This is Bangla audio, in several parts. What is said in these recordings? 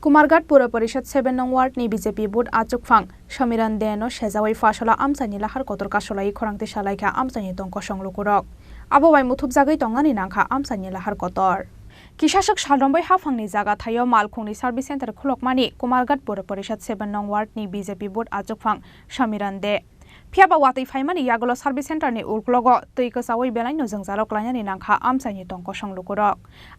कुमारघाट पुर परिषद 7 नং वार्डनि बीजेपी बुथ आचुकफां समिरान देनो सेजावै फासला आमसानि लाहार कतर कासलाई खरांति सालाइखा आमसानि तंक संलुकुरक आबोबाय मुथुबजागै तंगानि नांखा आमसानि लाहार कतर किसासक सालरंबै हाफांनि जागा थायो मालखुंनि सार्भिस सेन्टार खुलकमानि कुमारघाट पुर परिषद 7 नং वार्डनि बीजेपी बुथ आचुकफां समिरान दे फियाबा वातै फाइमानि यागलो सार्भिस सेन्टारनि उलग्लगो तैकसावै बेलाइनो जोंजारक लायनानि नांखा आमसानि तंक संलुकुरक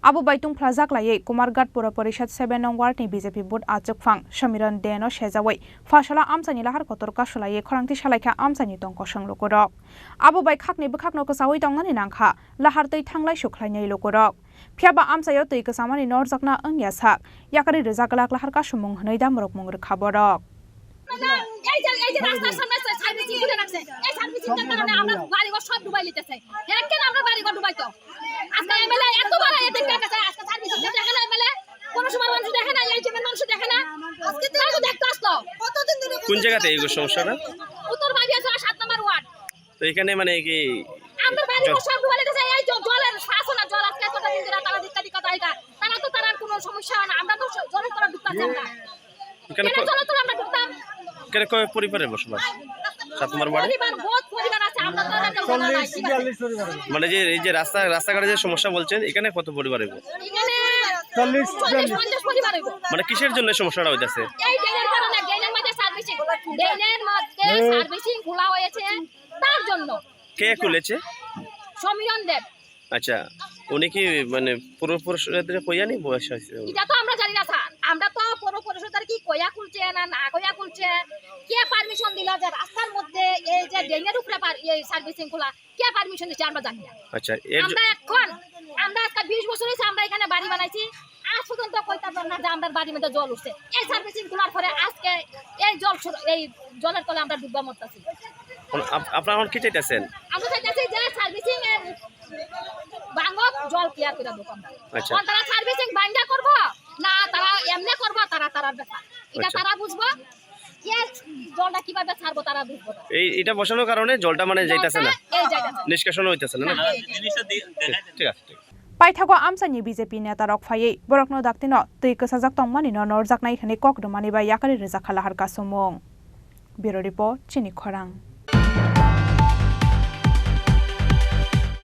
आबो बायतुं फ्लाजाक्लायै कुमारघाट पुर परिषद 7 नং वार्डनि बीजेपी बुथ आचुकफां समिरान देनो सेजावै फासला आमसानि लाहार कतर कासलायै खरांति सालाइखा आमसानि तंक संलुकुरक आबो बाय खाकनिबो खाकनो कसावै तंगानि नांखा लाहार तै थांलाय सुख्लायनाय लुकुरक फियाबा आमसायो तैकसामानि नरजाकना अंग्यासाक याकारि रोजागलाक लाहार कासुमुं हनै दामरक मुंग खाबरक কোন জায়গাতে এই সমস্যাটা? উত্তরবাড়ি 7 নম্বর ওয়ার্ড। তো এখানে মানে কি আমরা বাড়ি সব ডুবাইলে যাই এই জলের শাসনা জল আজকে কত দিন ধরে তারা দিক্কত আইগা তারা তো তার কোনো সমস্যা না আমরা তো জলের তলা ঢুকতাছি আমরা এখানে জলের তলা আমরা ঢুকতাম এখানে কয় পরিবারের বসবাস? 7 নম্বর ওয়ার্ডে পরিবার বহুত পরিবার আছে আমরা তো আর জানা নাই মানে যে এই যে রাস্তাঘাটে যে সমস্যা বলছেন এখানে কত পরিবার হইব? এখানে 40-50 পরিবার হইব। মানে কিসের জন্য সমস্যাটা হইতাছে? এই ড্রেনের কারণে ড্রেনের মধ্যে সার্ভিসিং খোলা হয়েছে তার জন্য। কে খুলেছে? সমীরণ দেব। আচ্ছা উনি কি মানে পুরো পরিষদের কইয়ানি বয়স হয়েছে? এটা তো আমরা জানি না স্যার, আমরা তো পুরো পরিষদের কি কইয়া খুলছে না কইয়া খুলছে, কে পারমিশন দিল যে রাস্তার মধ্যে এই যে ড্রেনের উপরে এই সার্ভিসিং খোলা, কে পারমিশন দিছে আমরা জানি না। আচ্ছা আমরা আজকে 20 বছর হইছে আমরা এখানে বাড়ি বানাইছি, আজ পর্যন্ত কইতা না যে আমাদের বাড়ির মধ্যে জল উঠছে। এই সার্ভিসিং খোলার পরে আজকে এই জলের তলে আমরা ডুববা মরতাছি। আপনারা এখন কি চাইতেছেন? আমরা চাইতেছি যে সার্ভিসিং এর বাঙ্গক জল ক্লিয়ার করে দেব আমরা। আচ্ছা তারা সার্ভিসিং বাইন্ডা করব না তারা এমনি করব, তারা ব্যাপার এটা তারা বুঝবো। এই জলটা কিভাবে ছাড়বো তারা বুঝবো। এটা বসানোর কারণে জলটা মানে যাইতাছে না, এই যাইতাছে নিষ্কাশন হইতাছে না। ঠিক আছে पाइथागो आमसानि बीजेपी नेता रकफायै बरकनो दाक्तिनो तैकसाजाक तंगमानिनो नरजाकनाय खने ककडमानि बा याकारि रोजाखाला हारका समों ब्यूरो रिपोर्ट चिनि खरां।